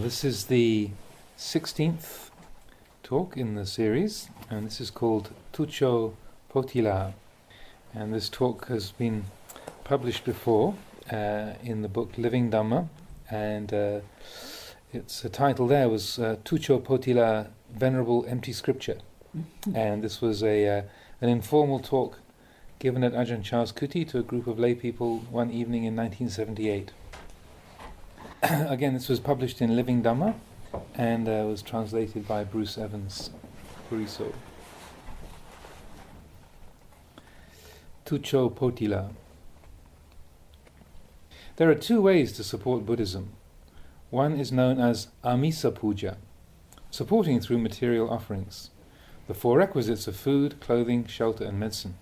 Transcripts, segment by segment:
This is the 16th talk in the series, and this is called Tuccho Pothila. And this talk has been published before in the book Living Dhamma, and its title there was Tuccho Pothila, Venerable Empty Scripture. And this was an informal talk given at Ajahn Chah's kuti to a group of lay people one evening in 1978. Again, this was published in Living Dhamma and was translated by Bruce Evans Puriso. Tuccho Pothila. There are two ways to support Buddhism. One is known as Amisa Puja, supporting through material offerings, the four requisites of food, clothing, shelter and medicine.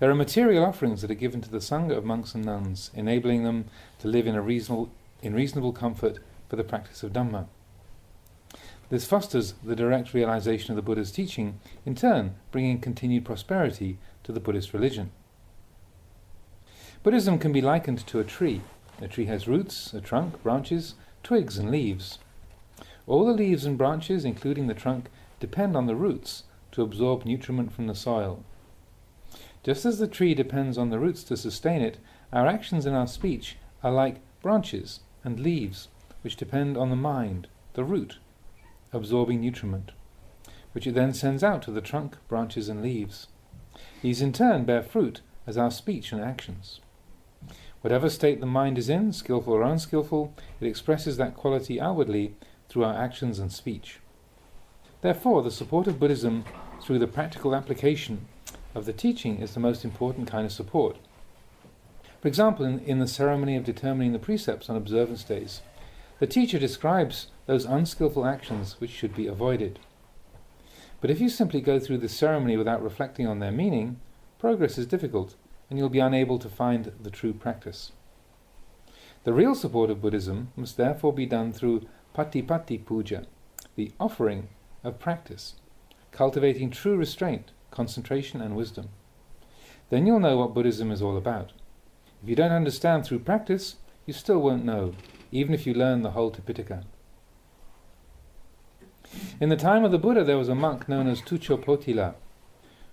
There are material offerings that are given to the Sangha of monks and nuns, enabling them to live in reasonable comfort for the practice of Dhamma. This fosters the direct realization of the Buddha's teaching, in turn bringing continued prosperity to the Buddhist religion. Buddhism can be likened to a tree. A tree has roots, a trunk, branches, twigs and leaves. All the leaves and branches, including the trunk, depend on the roots to absorb nutriment from the soil. Just as the tree depends on the roots to sustain it, our actions and our speech are like branches and leaves, which depend on the mind, the root, absorbing nutriment, which it then sends out to the trunk, branches and leaves. These in turn bear fruit as our speech and actions. Whatever state the mind is in, skillful or unskillful, it expresses that quality outwardly through our actions and speech. Therefore, the support of Buddhism through the practical application of the teaching is the most important kind of support. For example, in the ceremony of determining the precepts on observance days, the teacher describes those unskillful actions which should be avoided. But if you simply go through the ceremony without reflecting on their meaning, progress is difficult, and you'll be unable to find the true practice. The real support of Buddhism must therefore be done through Patipatti Puja, the offering of practice, cultivating true restraint, concentration and wisdom. Then you'll know what Buddhism is all about. If you don't understand through practice, you still won't know, even if you learn the whole Tipitaka. In the time of the Buddha, there was a monk known as Tuccho Pothila.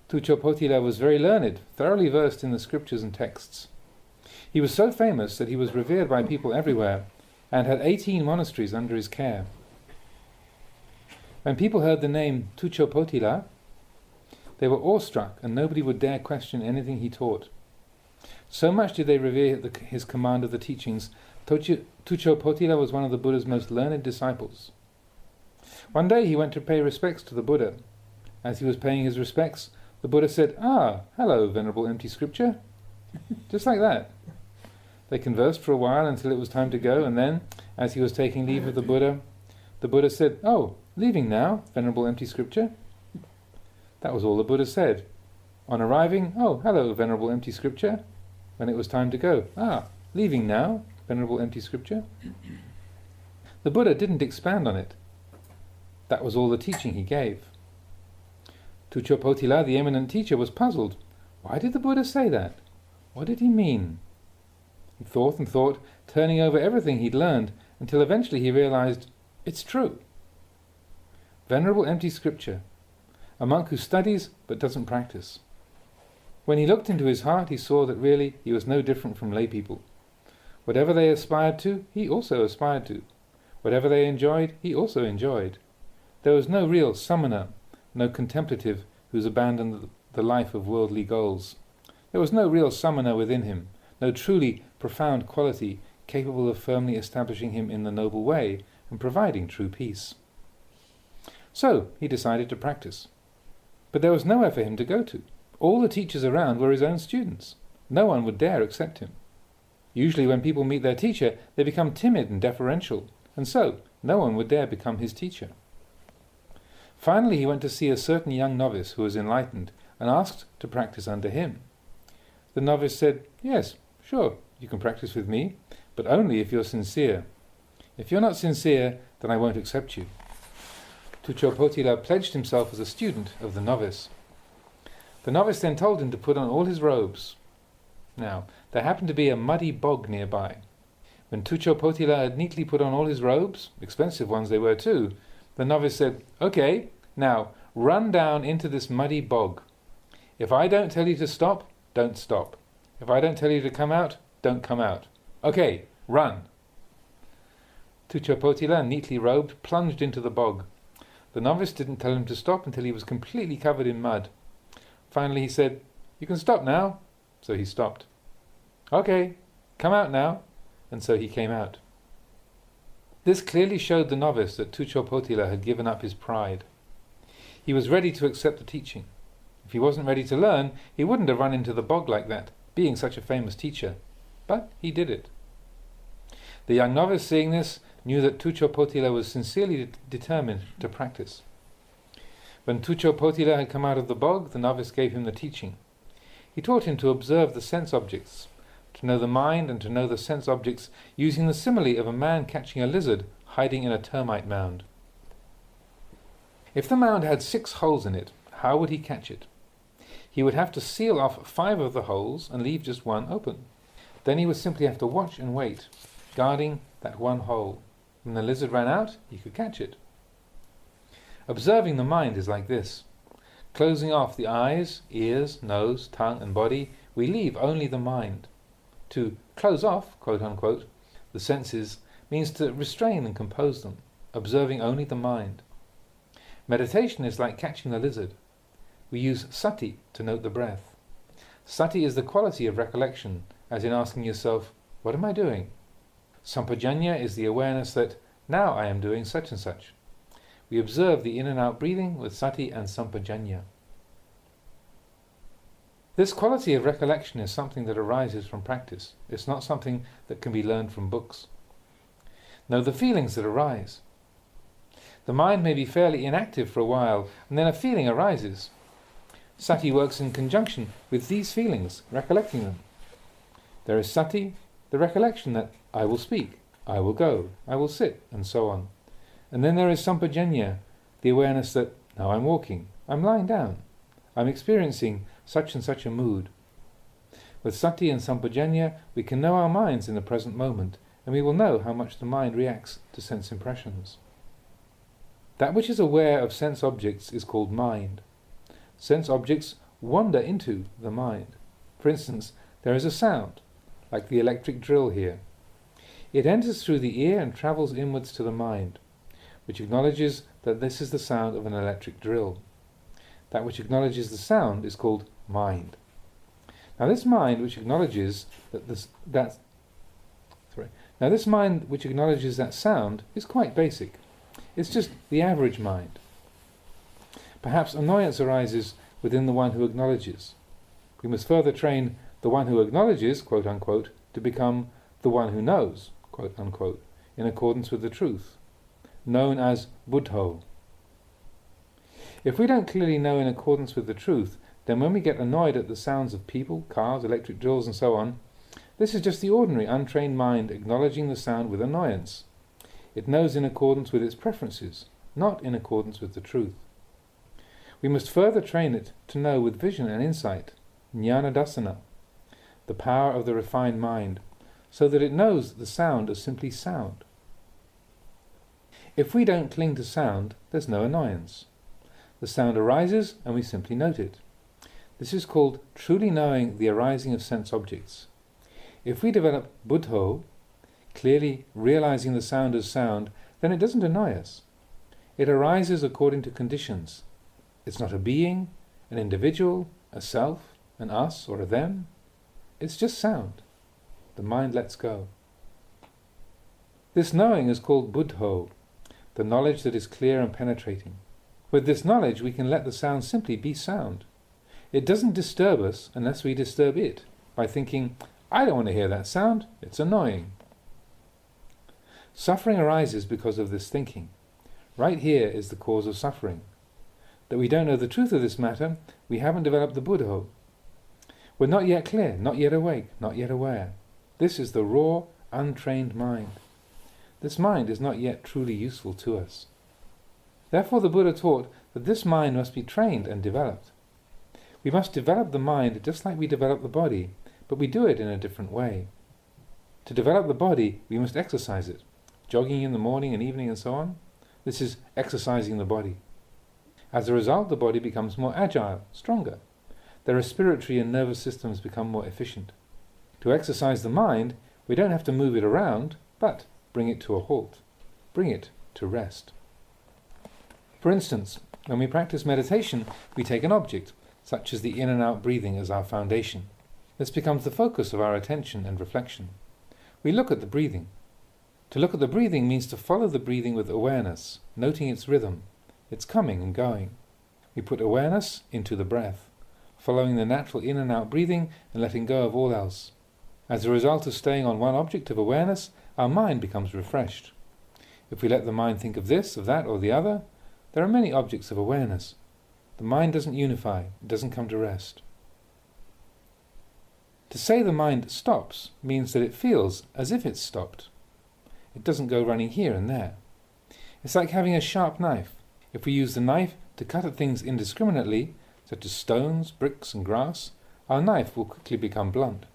Tuccho Pothila was very learned, thoroughly versed in the scriptures and texts. He was so famous that he was revered by people everywhere, and had 18 monasteries under his care. When people heard the name Tuccho Pothila, they were awestruck, and nobody would dare question anything he taught. So much did they revere his command of the teachings. Tuccho Pothila was one of the Buddha's most learned disciples. One day he went to pay respects to the Buddha. As he was paying his respects, the Buddha said, "Ah, hello, Venerable Empty Scripture." Just like that. They conversed for a while until it was time to go, and then, as he was taking leave of the Buddha said, "Oh, leaving now, Venerable Empty Scripture?" That was all the Buddha said. On arriving, "Oh, hello, Venerable Empty Scripture." When it was time to go, "Ah, leaving now, Venerable Empty Scripture." The Buddha didn't expand on it. That was all the teaching he gave. Tuccho Pothila, the eminent teacher, was puzzled. Why did the Buddha say that? What did he mean? He thought and thought, turning over everything he'd learned, until eventually he realized, it's true. Venerable Empty Scripture. A monk who studies but doesn't practice. When he looked into his heart, he saw that really he was no different from lay people. Whatever they aspired to, he also aspired to. Whatever they enjoyed, he also enjoyed. There was no real samana, no contemplative who's abandoned the life of worldly goals. There was no real samana within him, no truly profound quality capable of firmly establishing him in the noble way and providing true peace. So he decided to practice. But there was nowhere for him to go to. All the teachers around were his own students. No one would dare accept him. Usually when people meet their teacher, they become timid and deferential, and so no one would dare become his teacher. Finally he went to see a certain young novice who was enlightened, and asked to practice under him. The novice said, "Yes, sure, you can practice with me, but only if you're sincere. If you're not sincere, then I won't accept you." Tuccho Pothila pledged himself as a student of the novice. The novice then told him to put on all his robes. Now, there happened to be a muddy bog nearby. When Tuccho Pothila had neatly put on all his robes, expensive ones they were too, the novice said, "Okay, now run down into this muddy bog. If I don't tell you to stop, don't stop. If I don't tell you to come out, don't come out. Okay, run." Tuccho Pothila, neatly robed, plunged into the bog. The novice didn't tell him to stop until he was completely covered in mud. Finally he said, "You can stop now." So he stopped. "Okay, come out now." And so he came out. This clearly showed the novice that Tuccho Pothila had given up his pride. He was ready to accept the teaching. If he wasn't ready to learn, he wouldn't have run into the bog like that, being such a famous teacher. But he did it. The young novice, seeing this, knew that Tuccho Pothila was sincerely determined to practice. When Tuccho Pothila had come out of the bog, the novice gave him the teaching. He taught him to observe the sense objects, to know the mind and to know the sense objects, using the simile of a man catching a lizard hiding in a termite mound. If the mound had 6 holes in it, how would he catch it? He would have to seal off 5 of the holes and leave just 1 open. Then he would simply have to watch and wait, guarding that 1 hole. When the lizard ran out, he could catch it. Observing the mind is like this. Closing off the eyes, ears, nose, tongue and body, we leave only the mind. To close off, quote unquote, the senses means to restrain and compose them, observing only the mind. Meditation is like catching the lizard. We use sati to note the breath. Sati is the quality of recollection, as in asking yourself, "What am I doing?" Sampajanya is the awareness that, now I am doing such and such. We observe the in and out breathing with sati and sampajanya. This quality of recollection is something that arises from practice. It's not something that can be learned from books. Know the feelings that arise. The mind may be fairly inactive for a while, and then a feeling arises. Sati works in conjunction with these feelings, recollecting them. There is sati, the recollection that I will speak, I will go, I will sit, and so on. And then there is sampajanya, the awareness that now I'm walking, I'm lying down, I'm experiencing such and such a mood. With sati and sampajanya, we can know our minds in the present moment, and we will know how much the mind reacts to sense impressions. That which is aware of sense objects is called mind. Sense objects wander into the mind. For instance, there is a sound, like the electric drill here. It enters through the ear and travels inwards to the mind, which acknowledges that this is the sound of an electric drill. That which acknowledges the sound is called mind. Now this mind which acknowledges that sound is quite basic. It's just the average mind. Perhaps annoyance arises within the one who acknowledges. We must further train the one who acknowledges, quote unquote, to become the one who knows, quote unquote, in accordance with the truth, known as Buddho. If we don't clearly know in accordance with the truth, then when we get annoyed at the sounds of people, cars, electric drills and so on, this is just the ordinary untrained mind acknowledging the sound with annoyance. It knows in accordance with its preferences, not in accordance with the truth. We must further train it to know with vision and insight, jnana dasana, the power of the refined mind, so that it knows the sound as simply sound. If we don't cling to sound, there's no annoyance. The sound arises and we simply note it. This is called truly knowing the arising of sense objects. If we develop Buddho, clearly realizing the sound as sound, then it doesn't annoy us. It arises according to conditions. It's not a being, an individual, a self, an us or a them. It's just sound. The mind lets go. This knowing is called Buddho, the knowledge that is clear and penetrating. With this knowledge we can let the sound simply be sound. It doesn't disturb us unless we disturb it by thinking, I don't want to hear that sound, it's annoying. Suffering arises because of this thinking. Right here is the cause of suffering. That we don't know the truth of this matter, we haven't developed the Buddho. We're not yet clear, not yet awake, not yet aware. This is the raw, untrained mind. This mind is not yet truly useful to us. Therefore the Buddha taught that this mind must be trained and developed. We must develop the mind just like we develop the body, but we do it in a different way. To develop the body, we must exercise it. Jogging in the morning and evening and so on. This is exercising the body. As a result, the body becomes more agile, stronger. The respiratory and nervous systems become more efficient. To exercise the mind, we don't have to move it around, but bring it to a halt. Bring it to rest. For instance, when we practice meditation, we take an object, such as the in and out breathing, as our foundation. This becomes the focus of our attention and reflection. We look at the breathing. To look at the breathing means to follow the breathing with awareness, noting its rhythm, its coming and going. We put awareness into the breath, following the natural in and out breathing and letting go of all else. As a result of staying on one object of awareness, our mind becomes refreshed. If we let the mind think of this, of that, or the other, there are many objects of awareness. The mind doesn't unify, it doesn't come to rest. To say the mind stops means that it feels as if it's stopped. It doesn't go running here and there. It's like having a sharp knife. If we use the knife to cut at things indiscriminately, such as stones, bricks and grass, our knife will quickly become blunt.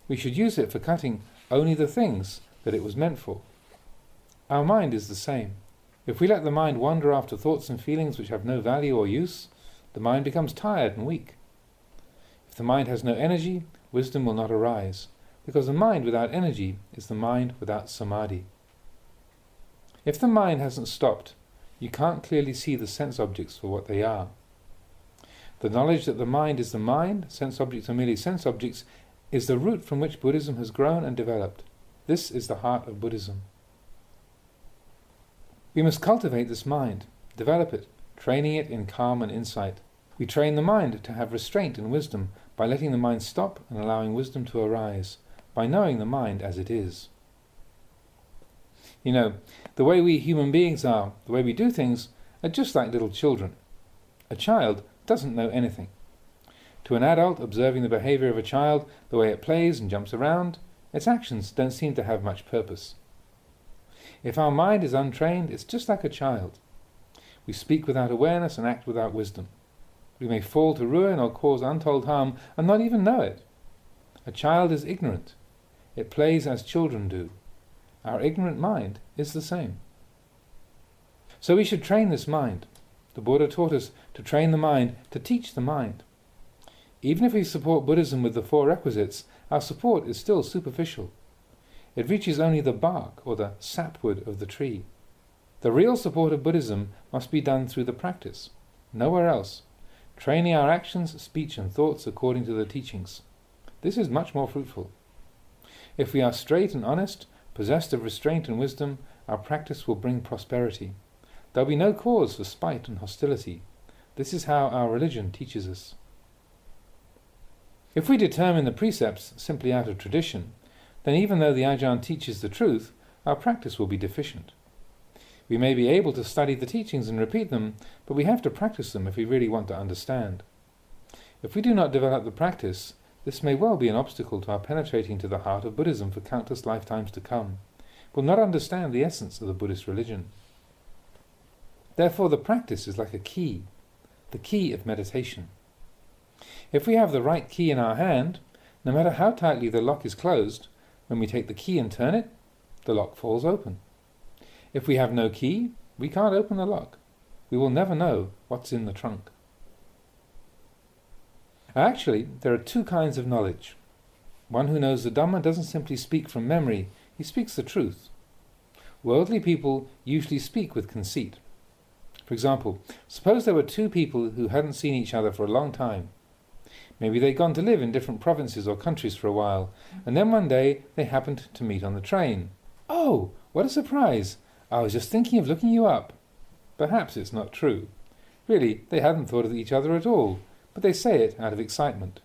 We should use it for cutting only the things that it was meant for. Our mind is the same. If we let the mind wander after thoughts and feelings which have no value or use, the mind becomes tired and weak. If the mind has no energy, wisdom will not arise, because the mind without energy is the mind without samadhi. If the mind hasn't stopped, you can't clearly see the sense objects for what they are. The knowledge that the mind is the mind, sense objects are merely sense objects, is the root from which Buddhism has grown and developed. This is the heart of Buddhism. We must cultivate this mind, develop it, training it in calm and insight. We train the mind to have restraint and wisdom by letting the mind stop and allowing wisdom to arise, by knowing the mind as it is. You know, the way we human beings are, the way we do things, are just like little children. A child doesn't know anything. To an adult observing the behavior of a child, the way it plays and jumps around, its actions don't seem to have much purpose. If our mind is untrained, it's just like a child. We speak without awareness and act without wisdom. We may fall to ruin or cause untold harm and not even know it. A child is ignorant. It plays as children do. Our ignorant mind is the same. So we should train this mind. The Buddha taught us to train the mind, to teach the mind. Even if we support Buddhism with the four requisites, our support is still superficial. It reaches only the bark or the sapwood of the tree. The real support of Buddhism must be done through the practice, nowhere else, training our actions, speech and thoughts according to the teachings. This is much more fruitful. If we are straight and honest, possessed of restraint and wisdom, our practice will bring prosperity. There will be no cause for spite and hostility. This is how our religion teaches us. If we determine the precepts simply out of tradition, then even though the Ajahn teaches the truth, our practice will be deficient. We may be able to study the teachings and repeat them, but we have to practice them if we really want to understand. If we do not develop the practice, this may well be an obstacle to our penetrating to the heart of Buddhism for countless lifetimes to come. We will not understand the essence of the Buddhist religion. Therefore the practice is like a key, the key of meditation. If we have the right key in our hand, no matter how tightly the lock is closed, when we take the key and turn it, the lock falls open. If we have no key, we can't open the lock. We will never know what's in the trunk. Actually, there are two kinds of knowledge. One who knows the Dhamma doesn't simply speak from memory, he speaks the truth. Worldly people usually speak with conceit. For example, suppose there were two people who hadn't seen each other for a long time. Maybe they'd gone to live in different provinces or countries for a while, and then one day they happened to meet on the train. "Oh, what a surprise! I was just thinking of looking you up." Perhaps it's not true. Really, they hadn't thought of each other at all, but they say it out of excitement,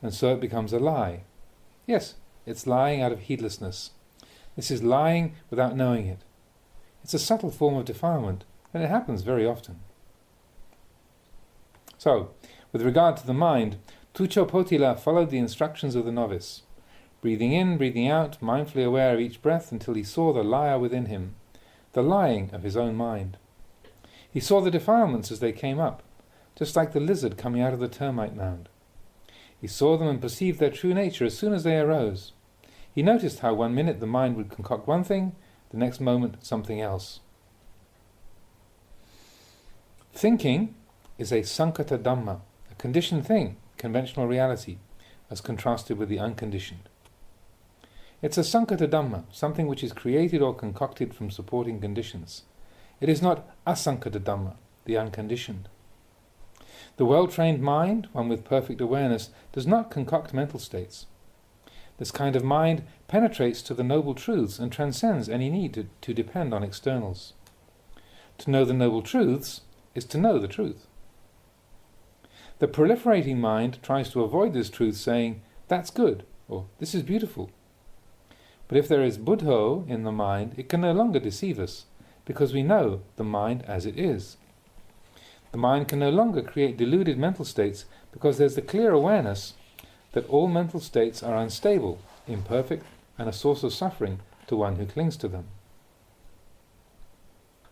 and so it becomes a lie. Yes, it's lying out of heedlessness. This is lying without knowing it. It's a subtle form of defilement, and it happens very often. So, with regard to the mind, Tuccho Pothila followed the instructions of the novice, breathing in, breathing out, mindfully aware of each breath until he saw the liar within him, the lying of his own mind. He saw the defilements as they came up, just like the lizard coming out of the termite mound. He saw them and perceived their true nature as soon as they arose. He noticed how 1 minute the mind would concoct one thing, the next moment something else. Thinking is a sankata dhamma, a conditioned thing, conventional reality, as contrasted with the unconditioned. It's a sankata dhamma, something which is created or concocted from supporting conditions. It is not asankata dhamma, the unconditioned. The well-trained mind, one with perfect awareness, does not concoct mental states. This kind of mind penetrates to the noble truths and transcends any need to depend on externals. To know the noble truths is to know the truth. The proliferating mind tries to avoid this truth, saying, "That's good," or "This is beautiful." But if there is buddho in the mind, it can no longer deceive us, because we know the mind as it is. The mind can no longer create deluded mental states, because there's the clear awareness that all mental states are unstable, imperfect, and a source of suffering to one who clings to them.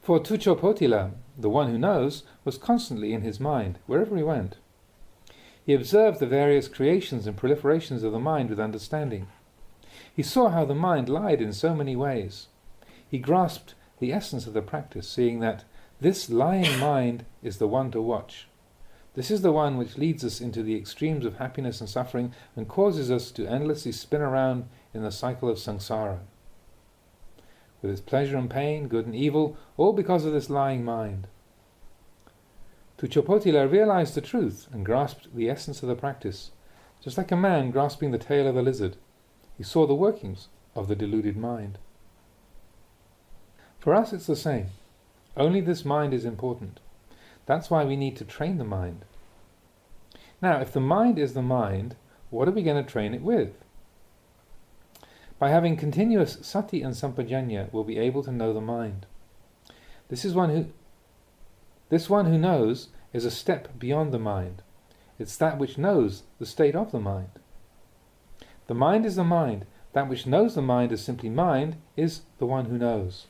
For Tuccho Pothila, the one who knows, was constantly in his mind, wherever he went. He observed the various creations and proliferations of the mind with understanding. He saw how the mind lied in so many ways. He grasped the essence of the practice, seeing that this lying mind is the one to watch. This is the one which leads us into the extremes of happiness and suffering and causes us to endlessly spin around in the cycle of samsara. With its pleasure and pain, good and evil, all because of this lying mind. Tuccho Pothila realized the truth and grasped the essence of the practice, just like a man grasping the tail of a lizard. He saw the workings of the deluded mind. For us it's the same. Only this mind is important. That's why we need to train the mind. Now, if the mind is the mind, what are we going to train it with? By having continuous sati and sampajanya, we'll be able to know the mind. This one who knows is a step beyond the mind. It's that which knows the state of the mind. The mind is the mind. That which knows the mind as simply mind is the one who knows.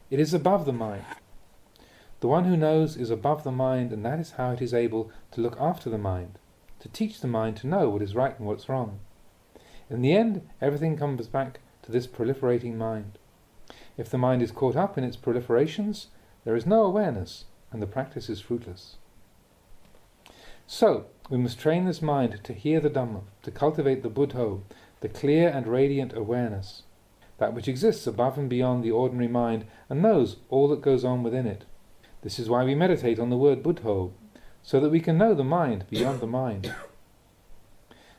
It is above the mind. The one who knows is above the mind, and that is how it is able to look after the mind, to teach the mind to know what is right and what's wrong. In the end, everything comes back to this proliferating mind. If the mind is caught up in its proliferations, there is no awareness, and the practice is fruitless. So, we must train this mind to hear the Dhamma, to cultivate the buddho, the clear and radiant awareness, that which exists above and beyond the ordinary mind and knows all that goes on within it. This is why we meditate on the word buddho, so that we can know the mind beyond the mind.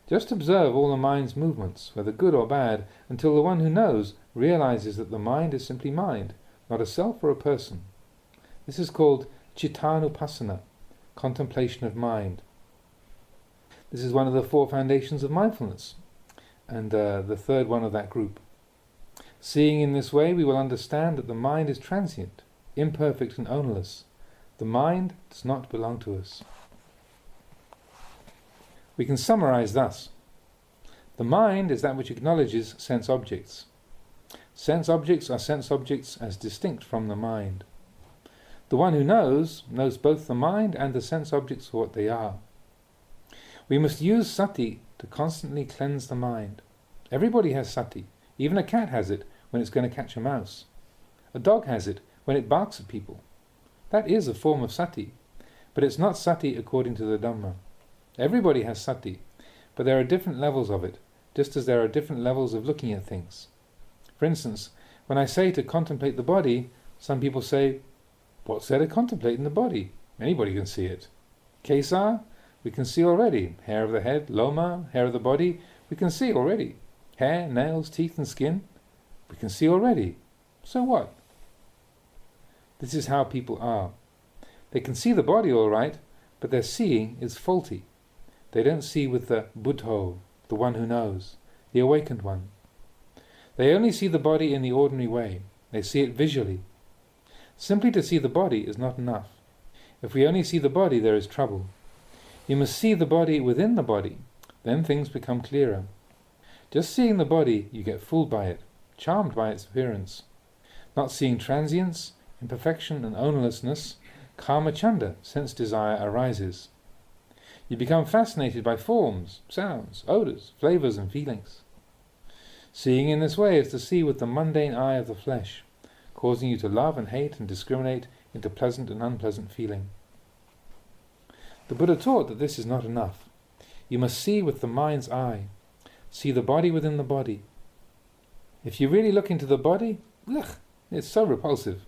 Just observe all the mind's movements, whether good or bad, until the one who knows realizes that the mind is simply mind, not a self or a person. This is called cittanupassana, contemplation of mind. This is one of the 4 foundations of mindfulness, and the third one of that group. Seeing in this way, we will understand that the mind is transient, imperfect and ownerless. The mind does not belong to us. We can summarize thus. The mind is that which acknowledges sense objects. Sense objects are sense objects as distinct from the mind. The one who knows both the mind and the sense objects for what they are. We must use sati to constantly cleanse the mind. Everybody has sati. Even a cat has it when it's going to catch a mouse. A dog has it when it barks at people. That is a form of sati, but it's not sati according to the Dhamma. Everybody has sati, but there are different levels of it, just as there are different levels of looking at things. For instance, when I say to contemplate the body, some people say, "What's there to contemplate in the body? Anybody can see it." Kesa, we can see already. Hair of the head, loma, hair of the body, we can see already. Hair, nails, teeth and skin, we can see already. So what? This is how people are. They can see the body all right, but their seeing is faulty. They don't see with the buddho, the one who knows, the awakened one. They only see the body in the ordinary way. They see it visually. Simply to see the body is not enough. If we only see the body, there is trouble. You must see the body within the body. Then things become clearer. Just seeing the body, you get fooled by it, charmed by its appearance. Not seeing transience, imperfection and ownerlessness, kama chanda, sense desire, arises. You become fascinated by forms, sounds, odours, flavours and feelings. Seeing in this way is to see with the mundane eye of the flesh, causing you to love and hate and discriminate into pleasant and unpleasant feeling. The Buddha taught that this is not enough. You must see with the mind's eye, see the body within the body. If you really look into the body, it's so repulsive.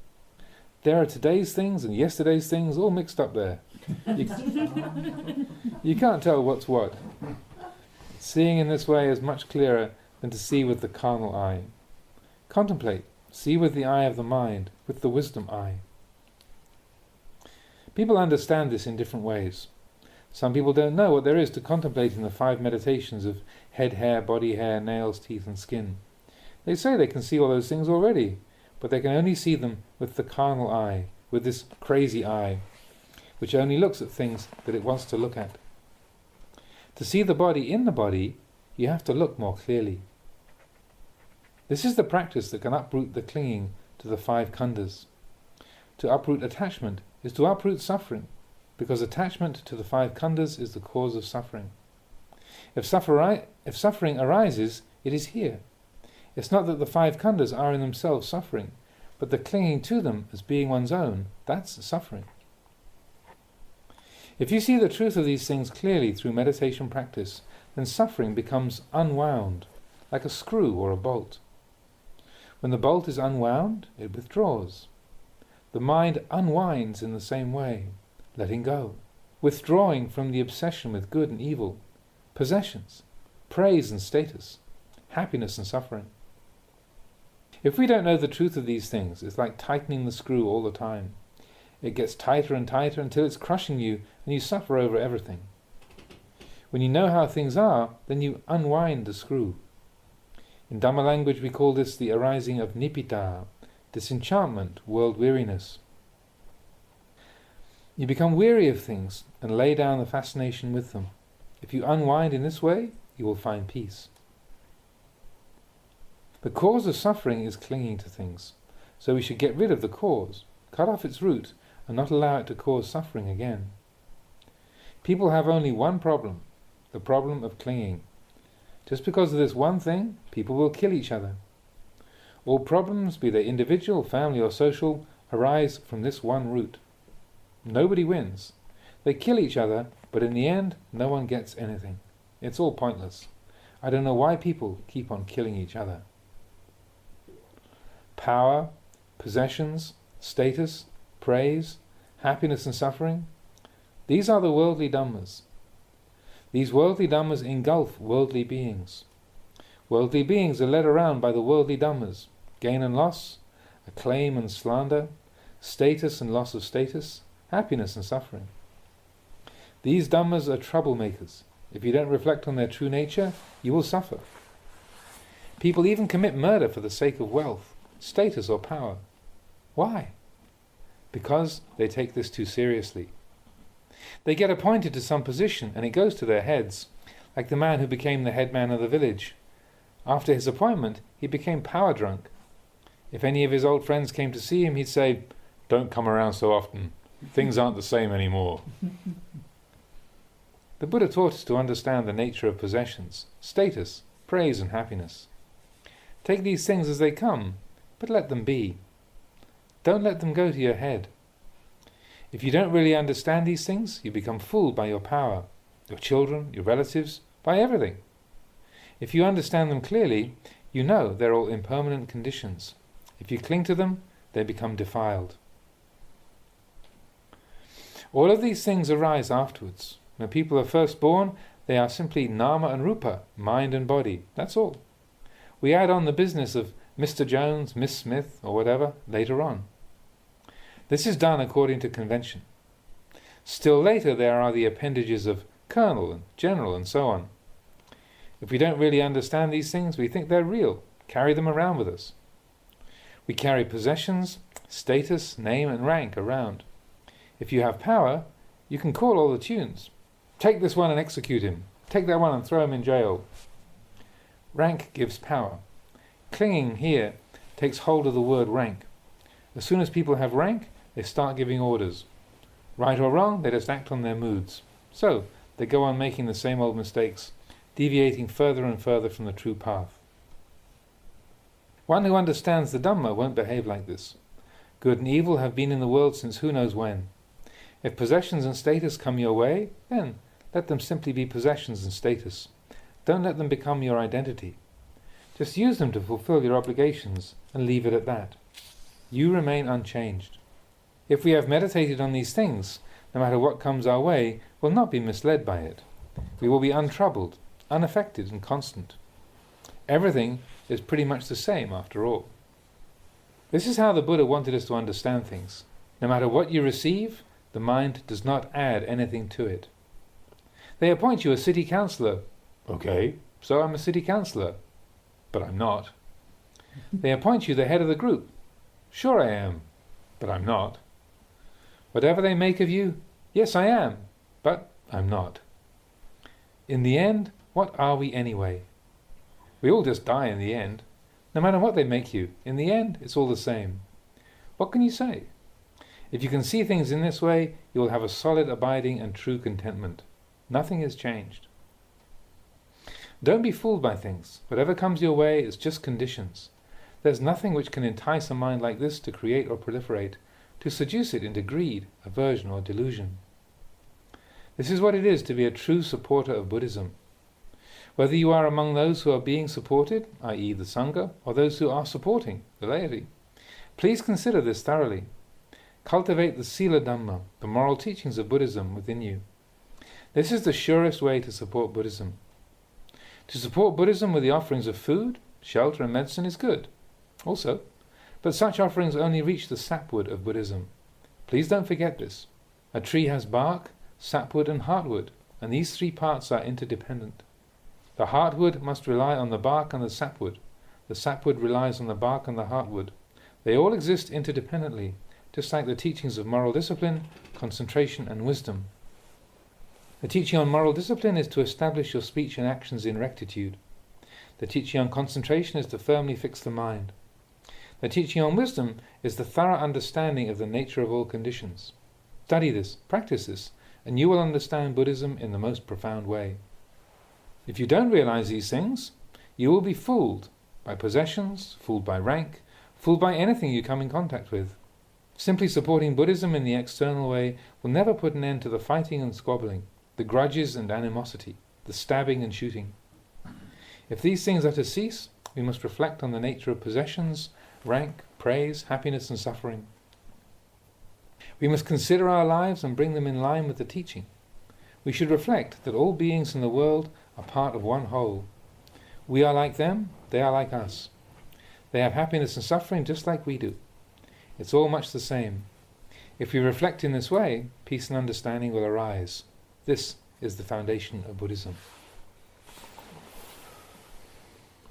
There are today's things and yesterday's things all mixed up there. You can't tell what's what. Seeing in this way is much clearer than to see with the carnal eye. Contemplate, see with the eye of the mind, with the wisdom eye. People understand this in different ways. Some people don't know what there is to contemplate in the 5 meditations of head hair, body hair, nails, teeth and skin. They say they can see all those things already, but they can only see them with the carnal eye, with this crazy eye, which only looks at things that it wants to look at. To see the body in the body, you have to look more clearly. This is the practice that can uproot the clinging to the 5 khandhas. To uproot attachment is to uproot suffering, because attachment to the 5 khandhas is the cause of suffering. If suffering arises, it is here. It's not that the 5 khandhas are in themselves suffering, but the clinging to them as being one's own, that's suffering. If you see the truth of these things clearly through meditation practice, then suffering becomes unwound, like a screw or a bolt. When the bolt is unwound, it withdraws. The mind unwinds in the same way, letting go, withdrawing from the obsession with good and evil, possessions, praise and status, happiness and suffering. If we don't know the truth of these things, it's like tightening the screw all the time. It gets tighter and tighter until it's crushing you and you suffer over everything. When you know how things are, then you unwind the screw. In Dhamma language we call this the arising of nibbita, disenchantment, world weariness. You become weary of things and lay down the fascination with them. If you unwind in this way, you will find peace. The cause of suffering is clinging to things, so we should get rid of the cause, cut off its root, and not allow it to cause suffering again. People have only one problem, the problem of clinging. Just because of this one thing, people will kill each other. All problems, be they individual, family or social, arise from this one root. Nobody wins. They kill each other, but in the end, no one gets anything. It's all pointless. I don't know why people keep on killing each other. Power, possessions, status, praise, happiness and suffering, these are the worldly dhammas. These worldly dhammas engulf worldly beings. Worldly beings are led around by the worldly dhammas, gain and loss, acclaim and slander, status and loss of status, happiness and suffering. These dhammas are troublemakers. If you don't reflect on their true nature, you will suffer. People even commit murder for the sake of wealth, status or power. Why? Because they take this too seriously. They get appointed to some position and it goes to their heads, like the man who became the headman of the village. After his appointment, he became power drunk. If any of his old friends came to see him, he'd say, "Don't come around so often. Things aren't the same anymore." The Buddha taught us to understand the nature of possessions, status, praise and happiness. Take these things as they come, but let them be. Don't let them go to your head. If you don't really understand these things, you become fooled by your power, your children, your relatives, by everything. If you understand them clearly, you know they're all impermanent conditions. If you cling to them, they become defiled. All of these things arise afterwards. When people are first born, they are simply nama and rupa, mind and body. That's all. We add on the business of Mr. Jones, Miss Smith, or whatever, later on. This is done according to convention. Still later there are the appendages of colonel and general and so on. If we don't really understand these things, we think they're real, carry them around with us. We carry possessions, status, name and rank around. If you have power, you can call all the tunes. Take this one and execute him. Take that one and throw him in jail. Rank gives power. Clinging here takes hold of the word rank. As soon as people have rank, they start giving orders. Right or wrong, they just act on their moods. So, they go on making the same old mistakes, deviating further and further from the true path. One who understands the Dhamma won't behave like this. Good and evil have been in the world since who knows when. If possessions and status come your way, then let them simply be possessions and status. Don't let them become your identity. Just use them to fulfill your obligations and leave it at that. You remain unchanged. If we have meditated on these things, no matter what comes our way, we'll not be misled by it. We will be untroubled, unaffected and constant. Everything is pretty much the same after all. This is how the Buddha wanted us to understand things. No matter what you receive, the mind does not add anything to it. They appoint you a city councillor. Okay, so I'm a city councillor. But I'm not. They appoint you the head of the group. Sure I am, but I'm not. Whatever they make of you, yes I am, but I'm not. In the end, what are we anyway? We all just die in the end. No matter what they make you, in the end it's all the same. What can you say? If you can see things in this way, you will have a solid, abiding and true contentment. Nothing has changed. Don't be fooled by things. Whatever comes your way is just conditions. There's nothing which can entice a mind like this to create or proliferate, to seduce it into greed, aversion or delusion. This is what it is to be a true supporter of Buddhism. Whether you are among those who are being supported, i.e. the Sangha, or those who are supporting, the laity, please consider this thoroughly. Cultivate the Sila Dhamma, the moral teachings of Buddhism within you. This is the surest way to support Buddhism. To support Buddhism with the offerings of food, shelter and medicine is good, also, but such offerings only reach the sapwood of Buddhism. Please don't forget this. A tree has bark, sapwood and heartwood, and these three parts are interdependent. The heartwood must rely on the bark and the sapwood relies on the bark and the heartwood. They all exist interdependently, just like the teachings of moral discipline, concentration and wisdom. The teaching on moral discipline is to establish your speech and actions in rectitude. The teaching on concentration is to firmly fix the mind. The teaching on wisdom is the thorough understanding of the nature of all conditions. Study this, practice this, and you will understand Buddhism in the most profound way. If you don't realize these things, you will be fooled by possessions, fooled by rank, fooled by anything you come in contact with. Simply supporting Buddhism in the external way will never put an end to the fighting and squabbling, the grudges and animosity, the stabbing and shooting. If these things are to cease, we must reflect on the nature of possessions, rank, praise, happiness and suffering. We must consider our lives and bring them in line with the teaching. We should reflect that all beings in the world are part of one whole. We are like them, they are like us. They have happiness and suffering just like we do. It's all much the same. If we reflect in this way, peace and understanding will arise. This is the foundation of Buddhism.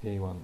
Here you are.